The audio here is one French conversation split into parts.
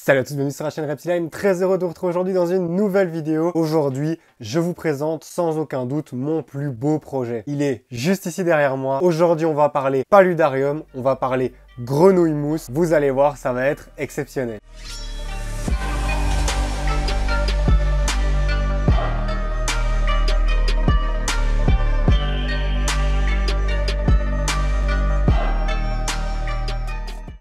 Salut à tous, bienvenue sur la chaîne Reptiline, très heureux de vous retrouver aujourd'hui dans une nouvelle vidéo. Aujourd'hui, je vous présente sans aucun doute mon plus beau projet. Il est juste ici derrière moi. Aujourd'hui, on va parler paludarium, on va parler grenouille mousse. Vous allez voir, ça va être exceptionnel.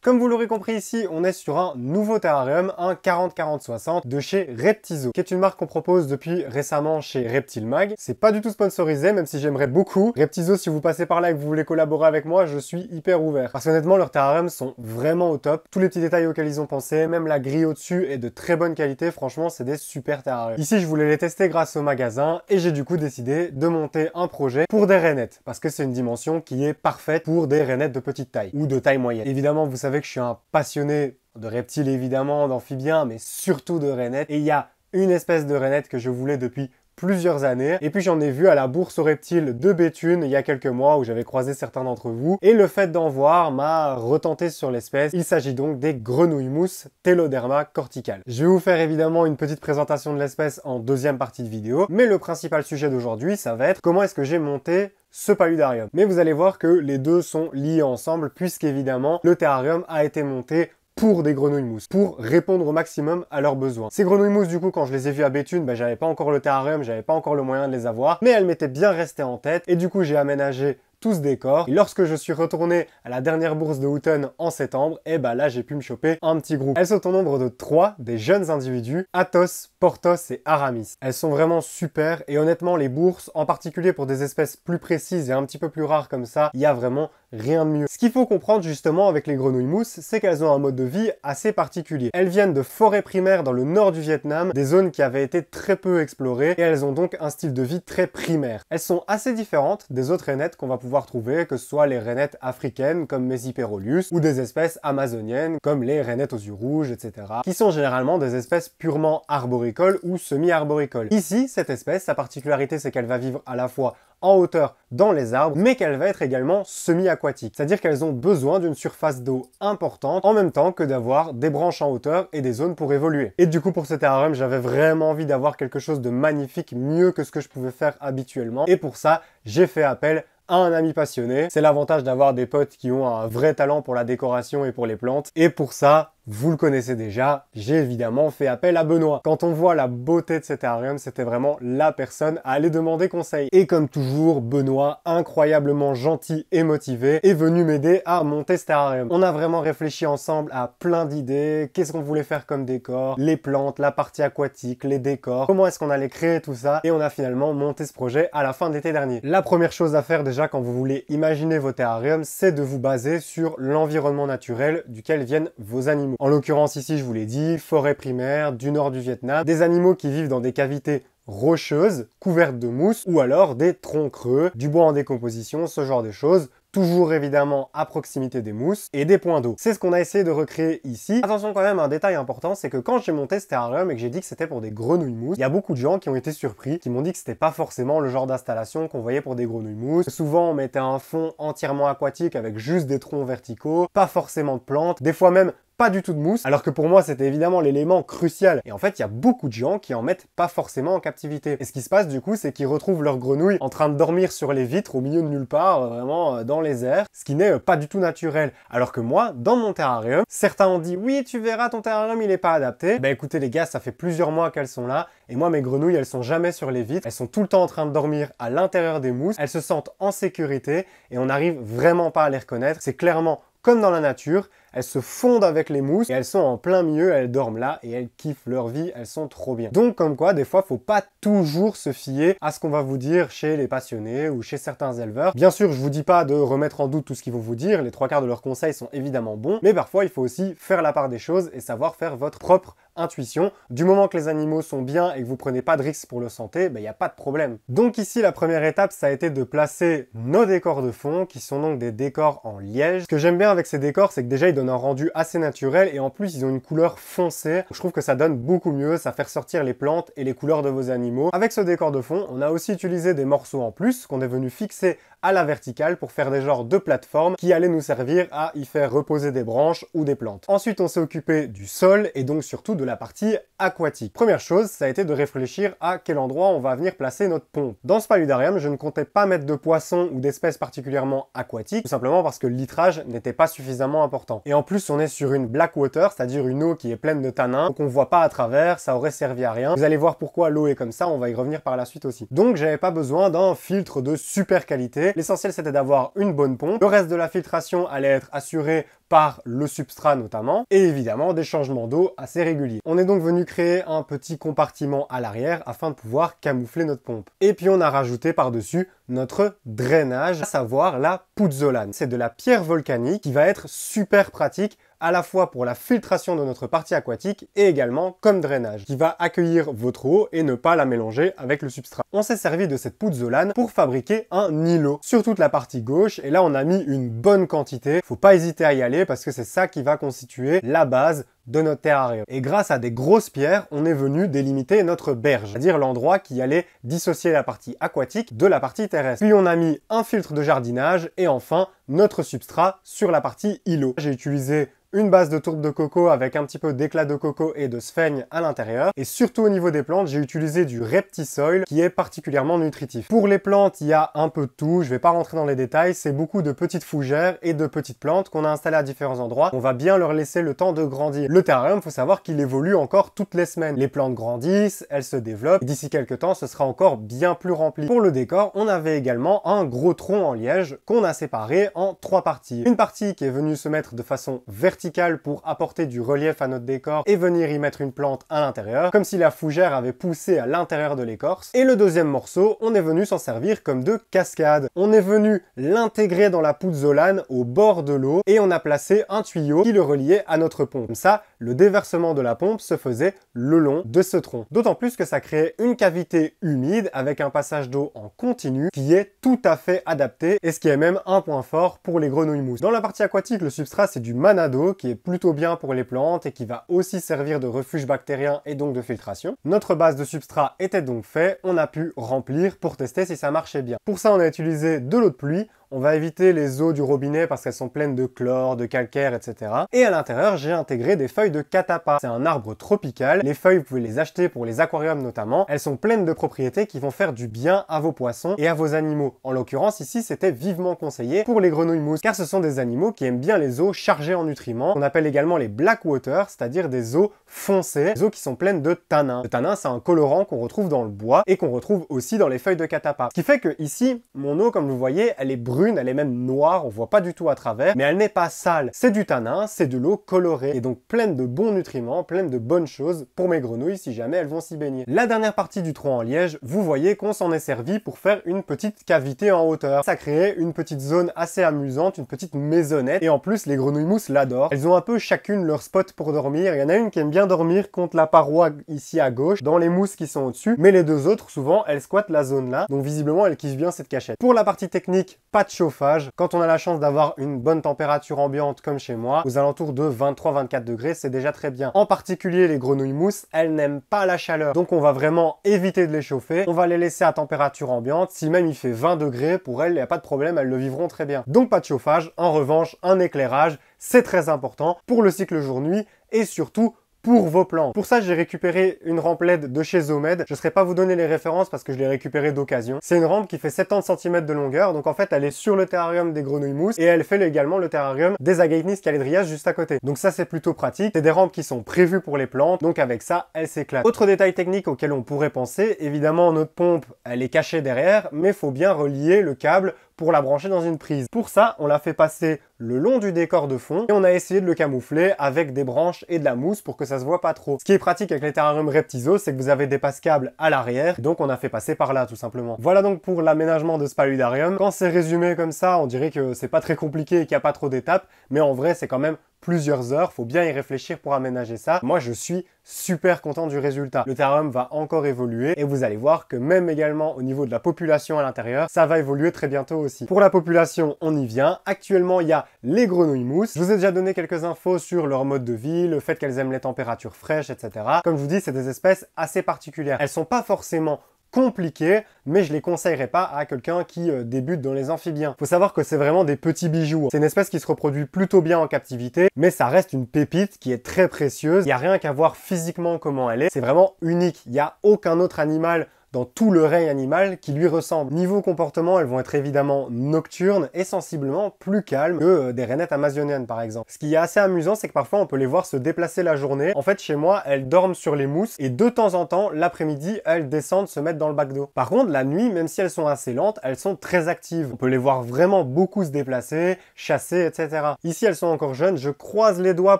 Comme vous l'aurez compris ici, on est sur un nouveau terrarium, un 40-40-60 de chez Reptizo, qui est une marque qu'on propose depuis récemment chez Reptile Mag. C'est pas du tout sponsorisé, même si j'aimerais beaucoup. Reptizo, si vous passez par là et que vous voulez collaborer avec moi, je suis hyper ouvert. Parce qu'honnêtement, leurs terrariums sont vraiment au top. Tous les petits détails auxquels ils ont pensé, même la grille au-dessus est de très bonne qualité. Franchement, c'est des super terrariums. Ici, je voulais les tester grâce au magasin et j'ai du coup décidé de monter un projet pour des rainettes, parce que c'est une dimension qui est parfaite pour des rainettes de petite taille ou de taille moyenne. Évidemment, vous savez que je suis un passionné de reptiles évidemment, d'amphibiens, mais surtout de rainettes. Et il y a une espèce de rainette que je voulais depuis plusieurs années. Et puis j'en ai vu à la bourse aux reptiles de Béthune il y a quelques mois où j'avais croisé certains d'entre vous. Et le fait d'en voir m'a retenté sur l'espèce. Il s'agit donc des grenouilles mousses Teloderma corticale. Je vais vous faire évidemment une petite présentation de l'espèce en deuxième partie de vidéo. Mais le principal sujet d'aujourd'hui, ça va être comment est-ce que j'ai monté ce paludarium. Mais vous allez voir que les deux sont liés ensemble puisqu'évidemment le terrarium a été monté pour des grenouilles mousses, pour répondre au maximum à leurs besoins. Ces grenouilles mousses, du coup, quand je les ai vues à Béthune, j'avais pas encore le terrarium, j'avais pas encore le moyen de les avoir, mais elles m'étaient bien restées en tête, et du coup, j'ai aménagé tout ce décor. Et lorsque je suis retourné à la dernière bourse de Houghton en septembre, et là j'ai pu me choper un petit groupe. Elles sont au nombre de 3, des jeunes individus, Athos, Porthos et Aramis. Elles sont vraiment super et honnêtement les bourses, en particulier pour des espèces plus précises et un petit peu plus rares comme ça, il y a vraiment rien de mieux. Ce qu'il faut comprendre justement avec les grenouilles mousses, c'est qu'elles ont un mode de vie assez particulier. Elles viennent de forêts primaires dans le nord du Vietnam, des zones qui avaient été très peu explorées et elles ont donc un style de vie très primaire. Elles sont assez différentes des autres rainettes qu'on va pouvoir trouver, que ce soit les rainettes africaines comme Mesiperolius ou des espèces amazoniennes comme les rainettes aux yeux rouges, etc. qui sont généralement des espèces purement arboricoles ou semi-arboricoles. Ici, cette espèce, sa particularité c'est qu'elle va vivre à la fois en hauteur dans les arbres, mais qu'elle va être également semi-aquatique. C'est-à-dire qu'elles ont besoin d'une surface d'eau importante en même temps que d'avoir des branches en hauteur et des zones pour évoluer. Et du coup, pour ce terrarium, j'avais vraiment envie d'avoir quelque chose de magnifique, mieux que ce que je pouvais faire habituellement. Et pour ça, j'ai fait appel à un ami passionné. C'est l'avantage d'avoir des potes qui ont un vrai talent pour la décoration et pour les plantes. Et pour ça, vous le connaissez déjà, j'ai évidemment fait appel à Benoît. Quand on voit la beauté de cet terrarium, c'était vraiment la personne à aller demander conseil. Et comme toujours, Benoît, incroyablement gentil et motivé, est venu m'aider à monter ce terrarium. On a vraiment réfléchi ensemble à plein d'idées, qu'est-ce qu'on voulait faire comme décor, les plantes, la partie aquatique, les décors, comment est-ce qu'on allait créer tout ça, et on a finalement monté ce projet à la fin de l'été dernier. La première chose à faire déjà quand vous voulez imaginer vos terrariums, c'est de vous baser sur l'environnement naturel duquel viennent vos animaux. En l'occurrence ici, je vous l'ai dit, forêt primaire du nord du Vietnam, des animaux qui vivent dans des cavités rocheuses, couvertes de mousse, ou alors des troncs creux, du bois en décomposition, ce genre de choses, toujours évidemment à proximité des mousses et des points d'eau. C'est ce qu'on a essayé de recréer ici. Attention quand même, un détail important, c'est que quand j'ai monté ce terrarium et que j'ai dit que c'était pour des grenouilles mousses, il y a beaucoup de gens qui ont été surpris, qui m'ont dit que c'était pas forcément le genre d'installation qu'on voyait pour des grenouilles mousses. Souvent, on mettait un fond entièrement aquatique avec juste des troncs verticaux, pas forcément de plantes, des fois même pas du tout de mousse, alors que pour moi c'était évidemment l'élément crucial. Et en fait, il y a beaucoup de gens qui en mettent pas forcément en captivité. Et ce qui se passe du coup, c'est qu'ils retrouvent leurs grenouilles en train de dormir sur les vitres au milieu de nulle part, vraiment dans les airs, ce qui n'est pas du tout naturel. Alors que moi, dans mon terrarium, certains ont dit oui, tu verras, ton terrarium il est pas adapté. Écoutez les gars, ça fait plusieurs mois qu'elles sont là, et moi mes grenouilles elles sont jamais sur les vitres, elles sont tout le temps en train de dormir à l'intérieur des mousses, elles se sentent en sécurité et on n'arrive vraiment pas à les reconnaître. C'est clairement comme dans la nature, elles se fondent avec les mousses et elles sont en plein milieu, elles dorment là et elles kiffent leur vie, elles sont trop bien. Donc comme quoi, des fois, faut pas toujours se fier à ce qu'on va vous dire chez les passionnés ou chez certains éleveurs. Bien sûr, je vous dis pas de remettre en doute tout ce qu'ils vont vous dire, les 3/4 de leurs conseils sont évidemment bons, mais parfois il faut aussi faire la part des choses et savoir faire votre propre intuition. Du moment que les animaux sont bien et que vous prenez pas de risques pour leur santé, il n'y a pas de problème. Donc ici, la première étape, ça a été de placer nos décors de fond, qui sont donc des décors en liège. Ce que j'aime bien avec ces décors, c'est que déjà, ils donnent un rendu assez naturel et en plus, ils ont une couleur foncée. Je trouve que ça donne beaucoup mieux, ça fait ressortir les plantes et les couleurs de vos animaux. Avec ce décor de fond, on a aussi utilisé des morceaux en plus qu'on est venu fixer à la verticale pour faire des genres de plateformes qui allaient nous servir à y faire reposer des branches ou des plantes. Ensuite, on s'est occupé du sol et donc surtout de la partie aquatique. Première chose, ça a été de réfléchir à quel endroit on va venir placer notre pompe. Dans ce paludarium, je ne comptais pas mettre de poissons ou d'espèces particulièrement aquatiques, tout simplement parce que le litrage n'était pas suffisamment important. Et en plus, on est sur une black water, c'est-à-dire une eau qui est pleine de tanins, donc on voit pas à travers, ça aurait servi à rien. Vous allez voir pourquoi l'eau est comme ça, on va y revenir par la suite aussi. Donc j'avais pas besoin d'un filtre de super qualité. L'essentiel c'était d'avoir une bonne pompe. Le reste de la filtration allait être assuré par le substrat notamment, et évidemment des changements d'eau assez réguliers. On est donc venu créer un petit compartiment à l'arrière afin de pouvoir camoufler notre pompe. Et puis on a rajouté par-dessus notre drainage, à savoir la pouzzolane. C'est de la pierre volcanique qui va être super pratique à la fois pour la filtration de notre partie aquatique et également comme drainage, qui va accueillir votre eau et ne pas la mélanger avec le substrat. On s'est servi de cette pouzzolane pour fabriquer un îlot sur toute la partie gauche, et là on a mis une bonne quantité. Faut pas hésiter à y aller parce que c'est ça qui va constituer la base de notre terrarium. Et grâce à des grosses pierres, on est venu délimiter notre berge, c'est-à-dire l'endroit qui allait dissocier la partie aquatique de la partie terrestre. Puis on a mis un filtre de jardinage et enfin notre substrat sur la partie îlot. J'ai utilisé une base de tourbe de coco avec un petit peu d'éclat de coco et de sphaigne à l'intérieur. Et surtout au niveau des plantes, j'ai utilisé du Reptisoil qui est particulièrement nutritif. Pour les plantes, il y a un peu de tout, je vais pas rentrer dans les détails, c'est beaucoup de petites fougères et de petites plantes qu'on a installées à différents endroits. On va bien leur laisser le temps de grandir. Le terrarium, faut savoir qu'il évolue encore toutes les semaines. Les plantes grandissent, elles se développent, et d'ici quelques temps, ce sera encore bien plus rempli. Pour le décor, on avait également un gros tronc en liège qu'on a séparé en 3 parties. Une partie qui est venue se mettre de façon verticale pour apporter du relief à notre décor et venir y mettre une plante à l'intérieur, comme si la fougère avait poussé à l'intérieur de l'écorce. Et le deuxième morceau, on est venu s'en servir comme de cascade. On est venu l'intégrer dans la pouzzolane au bord de l'eau et on a placé un tuyau qui le reliait à notre pompe. Comme ça, le déversement de la pompe se faisait le long de ce tronc. D'autant plus que ça créait une cavité humide avec un passage d'eau en continu qui est tout à fait adapté et ce qui est même un point fort pour les grenouilles mousses. Dans la partie aquatique, le substrat c'est du manado qui est plutôt bien pour les plantes et qui va aussi servir de refuge bactérien et donc de filtration. Notre base de substrat était donc faite, on a pu remplir pour tester si ça marchait bien. Pour ça, on a utilisé de l'eau de pluie. On va éviter les eaux du robinet parce qu'elles sont pleines de chlore, de calcaire, etc. Et à l'intérieur, j'ai intégré des feuilles de catapa. C'est un arbre tropical. Les feuilles, vous pouvez les acheter pour les aquariums notamment. Elles sont pleines de propriétés qui vont faire du bien à vos poissons et à vos animaux. En l'occurrence, ici, c'était vivement conseillé pour les grenouilles mousses car ce sont des animaux qui aiment bien les eaux chargées en nutriments. On appelle également les black water, c'est-à-dire des eaux foncées, des eaux qui sont pleines de tanins. Le tanin, c'est un colorant qu'on retrouve dans le bois et qu'on retrouve aussi dans les feuilles de catapa. Ce qui fait que ici, mon eau, comme vous voyez, elle est brune, elle est même noire, on voit pas du tout à travers, mais elle n'est pas sale. C'est du tanin, c'est de l'eau colorée et donc pleine de bons nutriments, pleine de bonnes choses pour mes grenouilles si jamais elles vont s'y baigner. La dernière partie du tronc en liège, vous voyez qu'on s'en est servi pour faire une petite cavité en hauteur. Ça créait une petite zone assez amusante, une petite maisonnette et en plus les grenouilles mousses l'adorent. Elles ont un peu chacune leur spot pour dormir. Il y en a une qui aime bien dormir contre la paroi ici à gauche, dans les mousses qui sont au-dessus, mais les deux autres, souvent, elles squattent la zone là, donc visiblement elles kiffent bien cette cachette. Pour la partie technique, pas de chauffage. Quand on a la chance d'avoir une bonne température ambiante comme chez moi, aux alentours de 23-24 degrés, c'est déjà très bien. En particulier les grenouilles mousses, elles n'aiment pas la chaleur, donc on va vraiment éviter de les chauffer. On va les laisser à température ambiante. Si même il fait 20 degrés, pour elles, il n'y a pas de problème, elles le vivront très bien. Donc pas de chauffage. En revanche, un éclairage, c'est très important pour le cycle jour-nuit et surtout pour vos plantes. Pour ça, j'ai récupéré une rampe LED de chez Zomed. Je ne saurais pas vous donner les références parce que je l'ai récupérée d'occasion. C'est une rampe qui fait 70 cm de longueur, donc en fait, elle est sur le terrarium des grenouilles mousses et elle fait également le terrarium des Agathis calidrias juste à côté. Donc ça, c'est plutôt pratique. C'est des rampes qui sont prévues pour les plantes, donc avec ça, elles s'éclatent. Autre détail technique auquel on pourrait penser, évidemment, notre pompe, elle est cachée derrière, mais il faut bien relier le câble pour la brancher dans une prise. Pour ça, on l'a fait passer le long du décor de fond et on a essayé de le camoufler avec des branches et de la mousse pour que ça se voit pas trop. Ce qui est pratique avec les terrariums Reptizo, c'est que vous avez des passes-câbles à l'arrière, donc on a fait passer par là tout simplement. Voilà donc pour l'aménagement de ce paludarium. Quand c'est résumé comme ça, on dirait que c'est pas très compliqué et qu'il n'y a pas trop d'étapes, mais en vrai c'est quand même plusieurs heures, faut bien y réfléchir pour aménager ça. Moi je suis super content du résultat. Le terrarium va encore évoluer et vous allez voir que même également au niveau de la population à l'intérieur, ça va évoluer très bientôt aussi. Pour la population, on y vient. Actuellement, il y a les grenouilles mousses. Je vous ai déjà donné quelques infos sur leur mode de vie, le fait qu'elles aiment les températures fraîches, etc. Comme je vous dis, c'est des espèces assez particulières. Elles sont pas forcément compliqué, mais je les conseillerais pas à quelqu'un qui débute dans les amphibiens. Faut savoir que c'est vraiment des petits bijoux. C'est une espèce qui se reproduit plutôt bien en captivité, mais ça reste une pépite qui est très précieuse. Il n'y a rien qu'à voir physiquement comment elle est. C'est vraiment unique. Il n'y a aucun autre animal dans tout le règne animal qui lui ressemble. Niveau comportement, elles vont être évidemment nocturnes et sensiblement plus calmes que des rainettes amazoniennes par exemple. Ce qui est assez amusant, c'est que parfois on peut les voir se déplacer la journée. En fait, chez moi, elles dorment sur les mousses et de temps en temps, l'après-midi, elles descendent se mettre dans le bac d'eau. Par contre, la nuit, même si elles sont assez lentes, elles sont très actives. On peut les voir vraiment beaucoup se déplacer, chasser, etc. Ici, elles sont encore jeunes. Je croise les doigts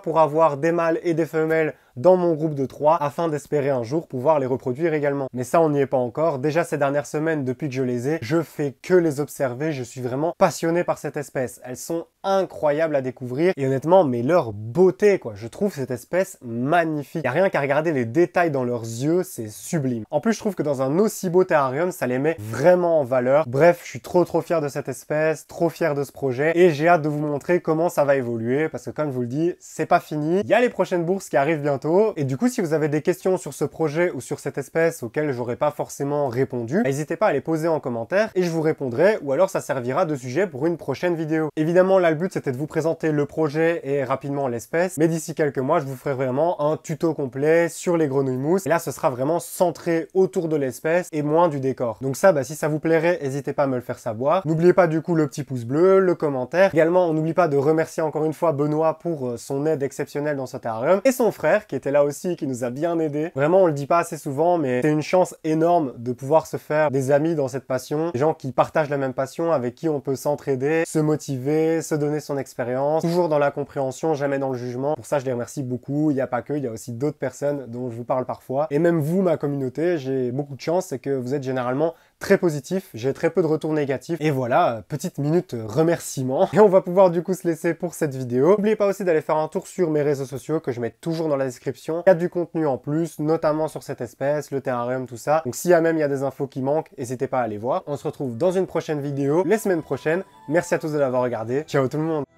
pour avoir des mâles et des femelles dans mon groupe de 3 afin d'espérer un jour pouvoir les reproduire également. Mais ça, on n'y est pas encore. Déjà ces dernières semaines, depuis que je les ai, je fais que les observer. Je suis vraiment passionné par cette espèce. Elles sont incroyables à découvrir et honnêtement, mais leur beauté quoi. Je trouve cette espèce magnifique. Il n'y a rien qu'à regarder les détails dans leurs yeux, c'est sublime. En plus, je trouve que dans un aussi beau terrarium, ça les met vraiment en valeur. Bref, je suis trop fier de cette espèce, trop fier de ce projet et j'ai hâte de vous montrer comment ça va évoluer parce que comme je vous le dis, c'est pas fini. Il y a les prochaines bourses qui arrivent bientôt. Et du coup, si vous avez des questions sur ce projet ou sur cette espèce auxquelles j'aurais pas forcément répondu, n'hésitez pas à les poser en commentaire et je vous répondrai ou alors ça servira de sujet pour une prochaine vidéo. Évidemment, là, le but c'était de vous présenter le projet et rapidement l'espèce, mais d'ici quelques mois, je vous ferai vraiment un tuto complet sur les grenouilles mousses. Et là, ce sera vraiment centré autour de l'espèce et moins du décor. Donc ça, si ça vous plairait, n'hésitez pas à me le faire savoir. N'oubliez pas du coup le petit pouce bleu, le commentaire. Également, on n'oublie pas de remercier encore une fois Benoît pour son aide exceptionnelle dans ce terrarium et son frère qui était là aussi, qui nous a bien aidé. Vraiment, on le dit pas assez souvent, mais c'est une chance énorme de pouvoir se faire des amis dans cette passion, des gens qui partagent la même passion, avec qui on peut s'entraider, se motiver, se donner son expérience, toujours dans la compréhension, jamais dans le jugement. Pour ça, je les remercie beaucoup. Il n'y a pas que, il y a aussi d'autres personnes dont je vous parle parfois. Et même vous, ma communauté, j'ai beaucoup de chance, c'est que vous êtes généralement très positif, j'ai très peu de retours négatifs. Et voilà, petite minute remerciement. Et on va pouvoir du coup se laisser pour cette vidéo. N'oubliez pas aussi d'aller faire un tour sur mes réseaux sociaux que je mets toujours dans la description. Il y a du contenu en plus, notamment sur cette espèce, le terrarium, tout ça. Donc s'il y a même il y a des infos qui manquent, n'hésitez pas à aller voir. On se retrouve dans une prochaine vidéo, les semaines prochaines. Merci à tous de l'avoir regardé. Ciao tout le monde.